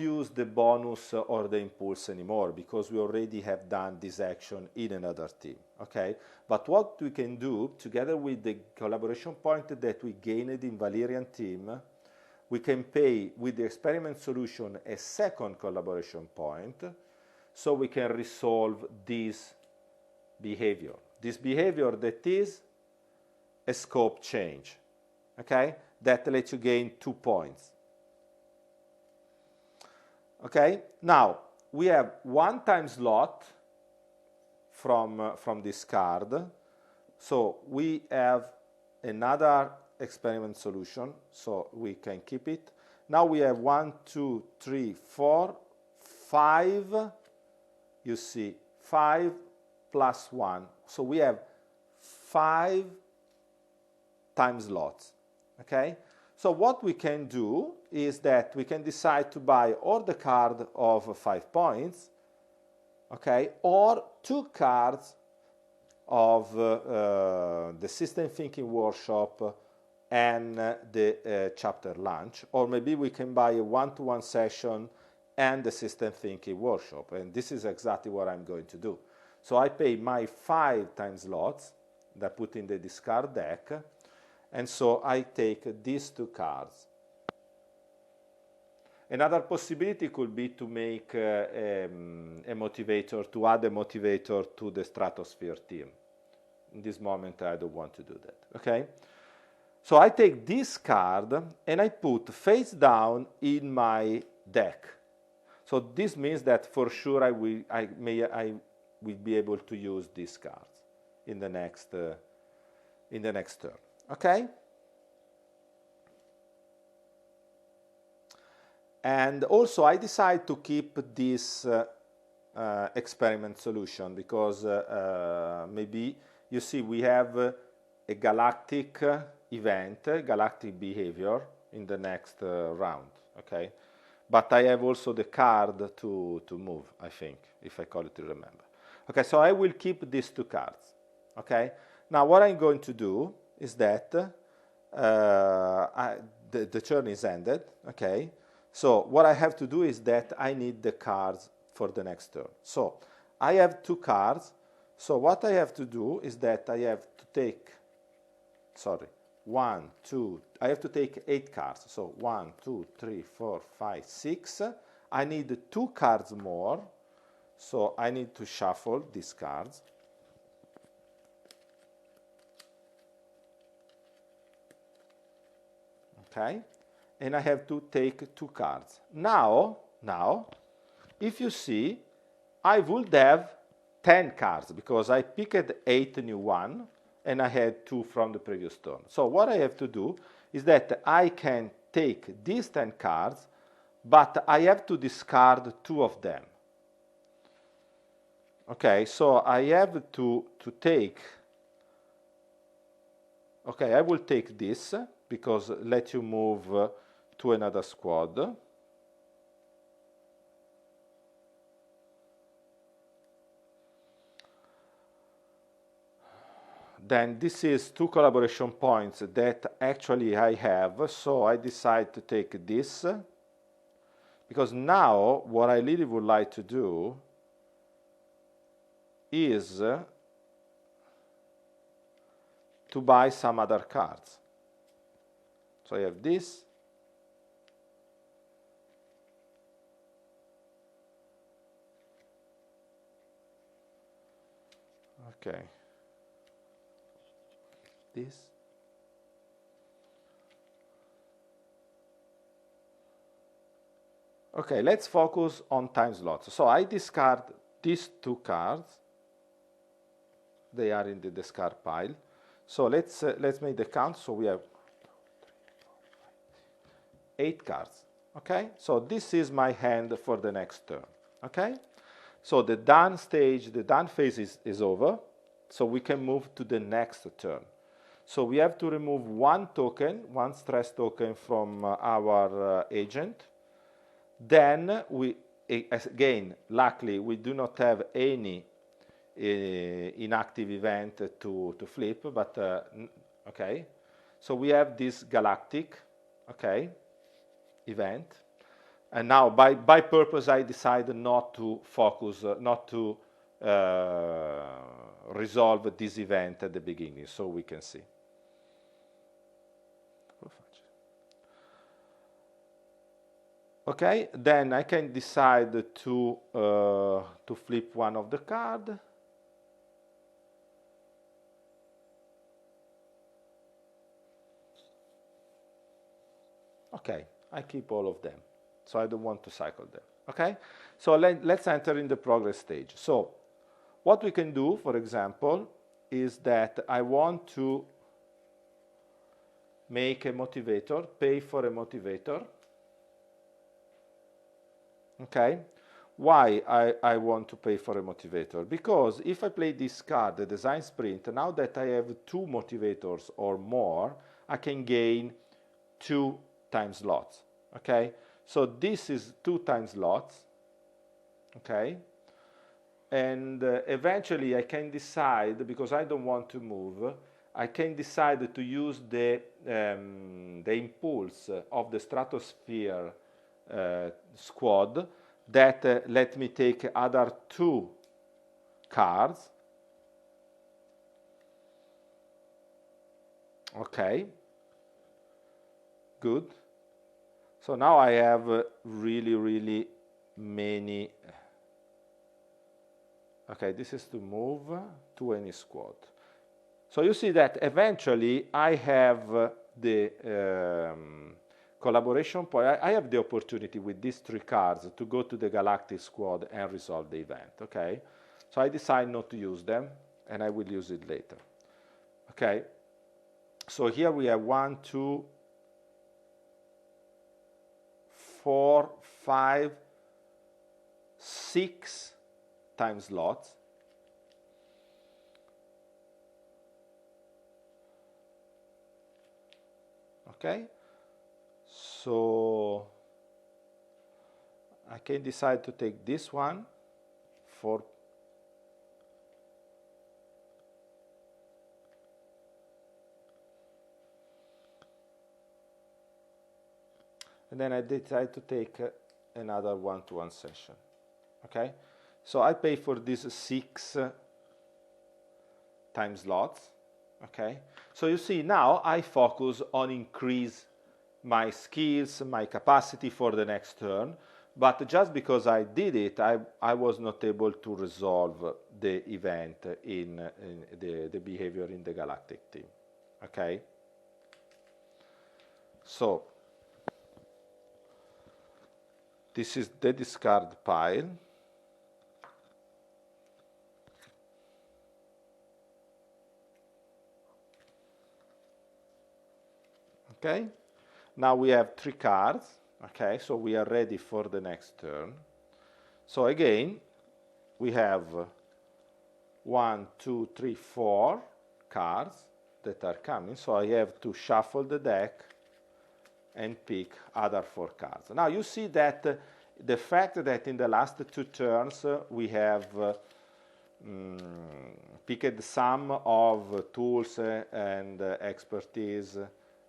use the bonus or the impulse anymore because we already have done this action in another team, okay? But what we can do, together with the collaboration point that we gained in Valerian team, we can pay with the experiment solution a second collaboration point, so we can resolve this behavior. This behavior that is a scope change, okay? That lets you gain 2 points. Okay, now we have one time slot from this card. So we have another experiment solution, so we can keep it. Now we have 1, 2, 3, 4, 5. You see, 5 plus 1. So we have 5 time slots. Okay? So what we can do is that we can decide to buy or the card of 5 points, okay, or 2 cards of the System Thinking Workshop and the chapter lunch, or maybe we can buy a one-to-one session and the System Thinking Workshop, and this is exactly what I'm going to do. So I pay my 5 time slots that I put in the discard deck, and so I take these 2 cards. Another possibility could be to make a motivator, to add a motivator to the Stratosphere team. In this moment, I don't want to do that, okay? So I take this card and I put face down in my deck. So this means that for sure I will be able to use these cards in the next turn. Okay? And also I decide to keep this experiment solution because maybe, you see, we have a galactic event, galactic behavior in the next round, okay? But I have also the card to move, I think, if I call it to remember. Okay, so I will keep these 2 cards, okay? Now what I'm going to do is that the turn is ended, okay? So what I have to do is that I need the cards for the next turn. So I have 2 cards, so what I have to do is that I have to take, I have to take 8 cards. So 1, 2, 3, 4, 5, 6. I need 2 cards more, so I need to shuffle these cards. Okay, and I have to take 2 cards. Now, if you see, I would have 10 cards because I picked 8 new ones and I had 2 from the previous turn. So what I have to do is that I can take these 10 cards, but I have to discard 2 of them. Okay, so I have to take, okay, I will take this, because let you move to another squad. Then this is 2 collaboration points that actually I have, so I decide to take this, because now what I really would like to do is to buy some other cards. So I have this. Okay. This. Okay, let's focus on time slots. So I discard these 2 cards. They are in the discard pile. So let's make the count. So we have 8 cards, okay? So this is my hand for the next turn, okay? So the done stage, the done phase is over, so we can move to the next turn. So we have to remove 1 token, 1 stress token from our agent. Then we, again, luckily we do not have any inactive event to flip, but okay. So we have this galactic, okay, event. And now, by purpose, I decided not to focus, not to resolve this event at the beginning, so we can see. Okay, then I can decide to flip one of the card. Okay, I keep all of them, so I don't want to cycle them. Okay, so let's enter in the progress stage. So what we can do, for example, is that I want to make a motivator, pay for a motivator. Okay, why I want to pay for a motivator? Because if I play this card, the design sprint, now that I have 2 motivators or more, I can gain 2 time slots. Okay, so this is 2 time slots. Okay, and eventually I can decide, because I don't want to move, I can decide to use the impulse of the stratosphere squad that let me take other 2 cards. Okay, good. So now I have really many. Okay, this is to move to any squad. So you see that eventually I have the collaboration point. I have the opportunity with these 3 cards to go to the galactic squad and resolve the event. Okay, so I decide not to use them, and I will use it later. Okay, so here we have 1, 2, 4, 5, 6 time slots. Okay, so I can decide to take this one for and then I decide to take another one-to-one session. Okay, so I pay for these 6 time slots. Okay, so you see now I focus on increase my skills, my capacity for the next turn, but just because I did it, I was not able to resolve the event in the behavior in the galactic team. Okay, so this is the discard pile. Okay, now we have 3 cards. Okay, so we are ready for the next turn. So again, we have 1, 2, 3, 4 cards that are coming. So I have to shuffle the deck and pick other 4 cards. Now you see that the fact that in the last 2 turns we have picked some of tools and expertise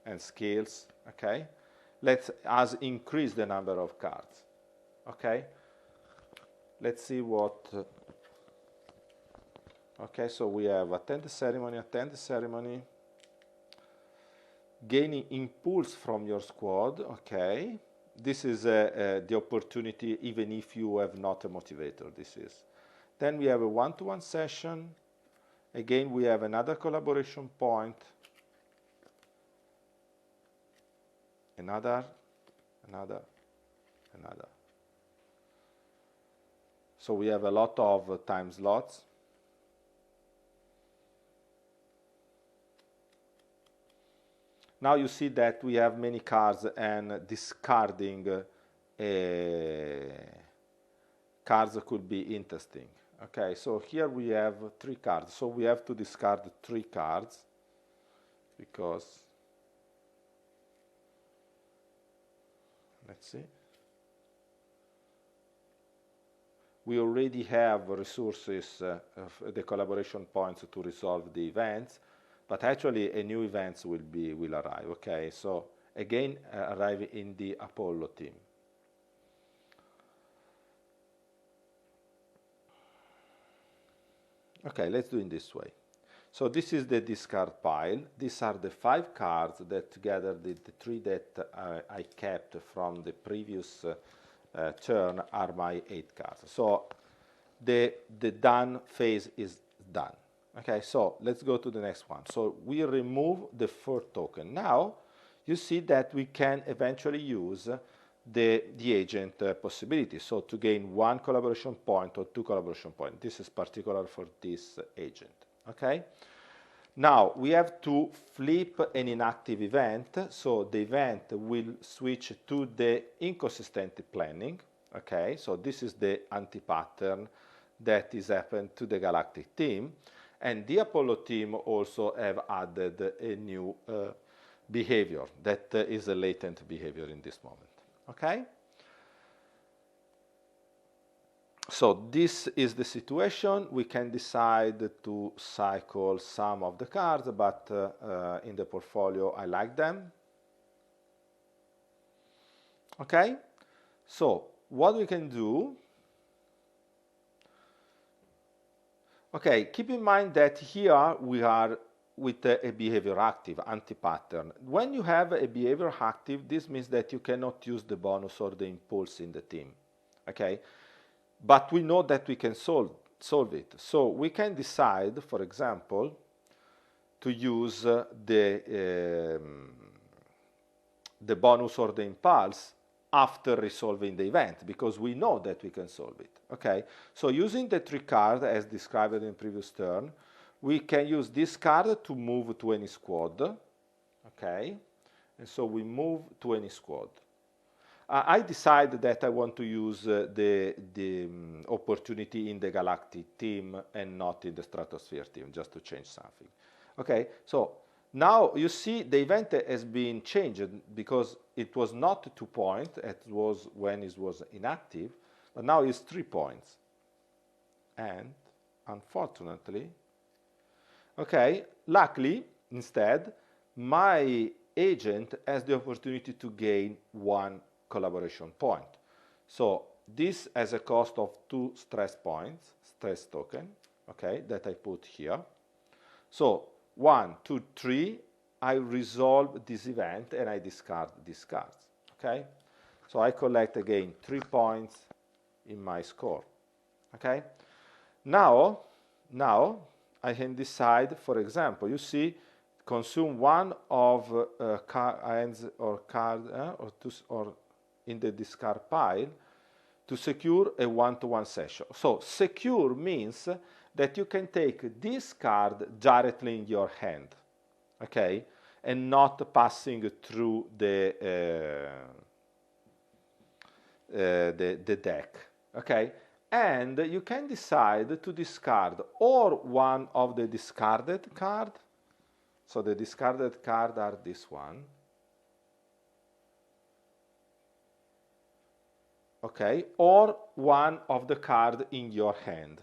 and skills, okay, let us increase the number of cards. Okay, let's see what. Okay, so we have attend the ceremony, gaining impulse from your squad. Okay, this is the opportunity even if you have not a motivator. This is. Then we have a one-to-one session. Again, we have another collaboration point. Another. So we have a lot of time slots. Now you see that we have many cards, and discarding cards could be interesting. Okay, so here we have 3 cards. So we have to discard 3 cards because, let's see, we already have resources, the collaboration points to resolve the events, but actually a new events will arrive. Okay, so again arrive in the Apollo team. Okay, let's do it this way. So this is the discard pile. These are the 5 cards that together the 3 that I kept from the previous turn are my 8 cards. So the done phase is done. Okay, so let's go to the next one. So we remove the 4th token. Now you see that we can eventually use the agent possibility. So to gain 1 collaboration point or 2 collaboration points. This is particular for this agent. Okay. Now we have to flip an inactive event. So the event will switch to the inconsistent planning. Okay. So this is the anti-pattern that is happened to the Galactic team. And the Apollo team also have added a new behavior that is a latent behavior in this moment. Okay? So this is the situation. We can decide to cycle some of the cards, but in the portfolio I like them. Okay? So what we can do, okay, keep in mind that here we are with a behavior active, anti-pattern. When you have a behavior active, this means that you cannot use the bonus or the impulse in the team. Okay? But we know that we can solve it. So we can decide, for example, to use the bonus or the impulse after resolving the event, because we know that we can solve it. Okay? So using the 3 card as described in the previous turn, we can use this card to move to any squad. Okay? And so we move to any squad. I decide that I want to use the opportunity in the Galactic team and not in the Stratosphere team, just to change something. Okay, so now you see the event has been changed because it was not 2 points, it was when it was inactive, but now it's 3 points. And unfortunately, okay, luckily, instead, my agent has the opportunity to gain 1 collaboration point. So this has a cost of 2 stress points, stress token, okay, that I put here. So 1, 2, 3, I resolve this event and I discard these cards, okay? So I collect again 3 points in my score, okay? Now I can decide, for example, you see, consume 1 of hands or card or in the discard pile to secure a 1-to-1 session. So secure means that you can take this card directly in your hand, okay, and not passing through the deck, okay. And you can decide to discard or 1 of the discarded card. So the discarded card are this one. Okay, or 1 of the card in your hand.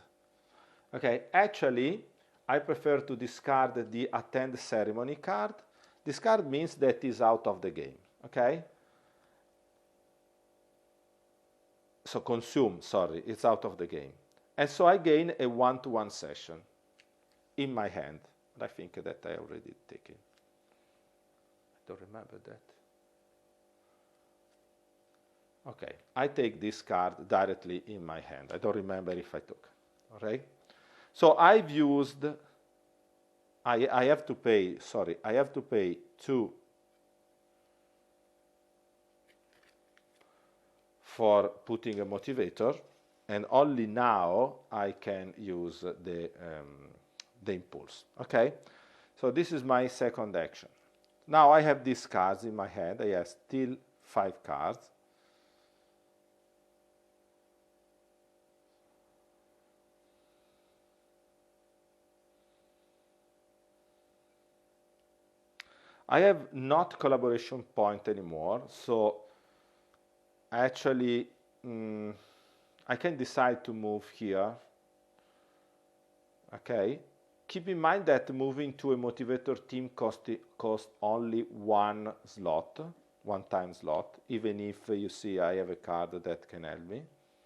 Okay, actually, I prefer to discard the attend ceremony card. This card means that is out of the game. Okay. So consume, sorry, it's out of the game. And so I gain a 1-to-1 session in my hand. I think that I already taken. I don't remember that. Okay, I take this card directly in my hand. I don't remember if I took. All right. So I've used, I have to pay 2 for putting a motivator, and only now I can use the impulse. Okay, so this is my second action. Now I have these cards in my hand. I have still 5 cards. I have not collaboration point anymore, so actually I can decide to move here. Okay, keep in mind that moving to a motivator team costs only 1 slot, 1 time slot, even if you see I have a card that can help me.